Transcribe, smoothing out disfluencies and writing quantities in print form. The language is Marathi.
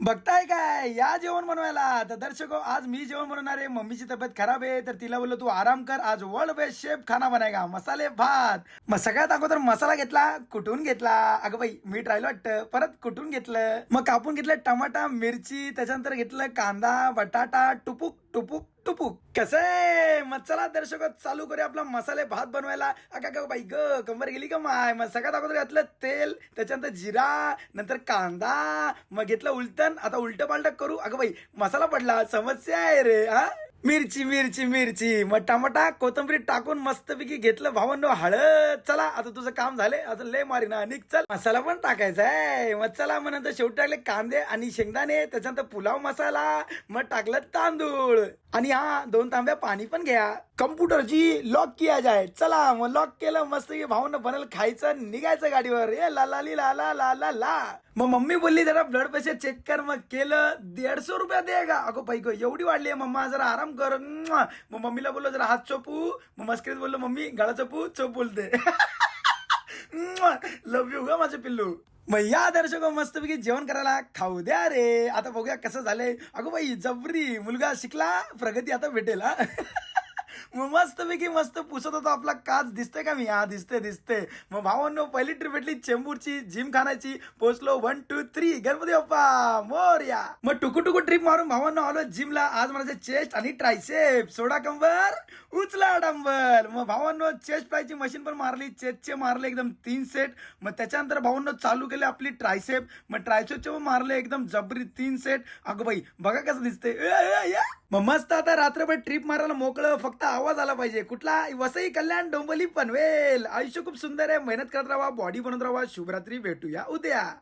बघताय काय या जेवण बनवायला. तर दर्शको, आज मी जेवण बनवणार आहे. मम्मीची तब्येत खराब आहे तर तिला बोललो तू आराम कर, आज वर्ल्ड बेस्ट शेफ खाना बनायगा मसाले भात. मग सगळ्यात अगोदर मसाला घेतला, कुठून घेतला, अगं बाई मीठ राहिलं वाटतं, परत कुठून घेतलं, मग कापून घेतलं टमाटा मिरची, त्याच्यानंतर घेतलं कांदा बटाटा, टुपुक टुपुक टुपुक. कसं आहे मग, चला दर्शक चालू करूया आपला मसाले भात बनवायला. अगं बाई ग कंबर गेली का माय. मग सगळ्यात अगोदर घातलं तेल, त्याच्यानंतर जिरा, नंतर कांदा, मग घेतलं उलटण. आता उलट पालट करू, अगं बाई मसाला पडला, समस्या आहे रे. हा, मिरची मिरची मिरची, मग टमाटा कोथंबीर टाकून मस्तपैकी घेतलं भावांनो हळद. चला आता तुझं काम झालंय, आता लय मारी ना निक. चल मसाला पण टाकायचा आहे. मग चला, मग नंतर शेवटी टाकले कांदे आणि शेंगदाणे, त्याच्यानंतर पुलाव मसाला, मग टाकलं तांदूळ आणि हा 2 तांब्या पाणी पण घ्या. कम्प्युटरची लॉक किया जाय. चला मग लॉक केलं, मस्त भावांना बनल खायचं, निघायचं गाडीवर. ए ला ला ली ला ला ला ला ला. मग मम्मी बोलली जरा ब्लड प्रेशर चेक कर. मग केलं. 150 रुपया देगा. अगो पैक एवढी वाढली आहे मम्मा, जरा आराम कर. मग मम्मीला बोललो जरा हात चोपू. मग मस्करीत बोललो मम्मी गळा चोपू, चोप बोलते. लव यू ग माझे पिल्लू. मग या दर्शक मस्तपैकी जेवण करायला खाऊ द्या रे. आता बघूया कसं झालंय. अगो बाई जबरी मुलगा शिकला, प्रगती आता भेटेल. हा मग मस्तपैकी मस्त पुसत होता आपला काच. दिसतंय का मी? हा दिसते दिसते. मग भावांनो पहिली ट्रिप भेटली चेंबूरची, जिम खानाची. पोहोचलो 1 2 3 गणपती बाप्पा मोरया. मग टुकू ट्रिप मारून भावांनो आलो जिमला. आज माझे चेस्ट आणि ट्रायसेप. सोडा कंबर, उचला डंबल. मग भावांनो चेस्ट फ्लायची मशीन पण मारली, चेस्टचे मारले एकदम 3 सेट. मग त्याच्यानंतर भावांनो चालू केले आपली ट्रायसेप. मग ट्रायसेपचे पण मारले एकदम जबरी 3 सेट. अगं बाई बघा कसं दिसते. मग मस्त आता रात्रभर ट्रिप मारायला मोकळं. फक्त आवाज आला पाहिजे. कुठला? वसई, कल्याण, डोंबोली, पनवेल. आयुष्य खूप सुंदर आहे. मेहनत करत राहा, बॉडी बनवत राहा. शुभरात्री, भेटूया उद्या.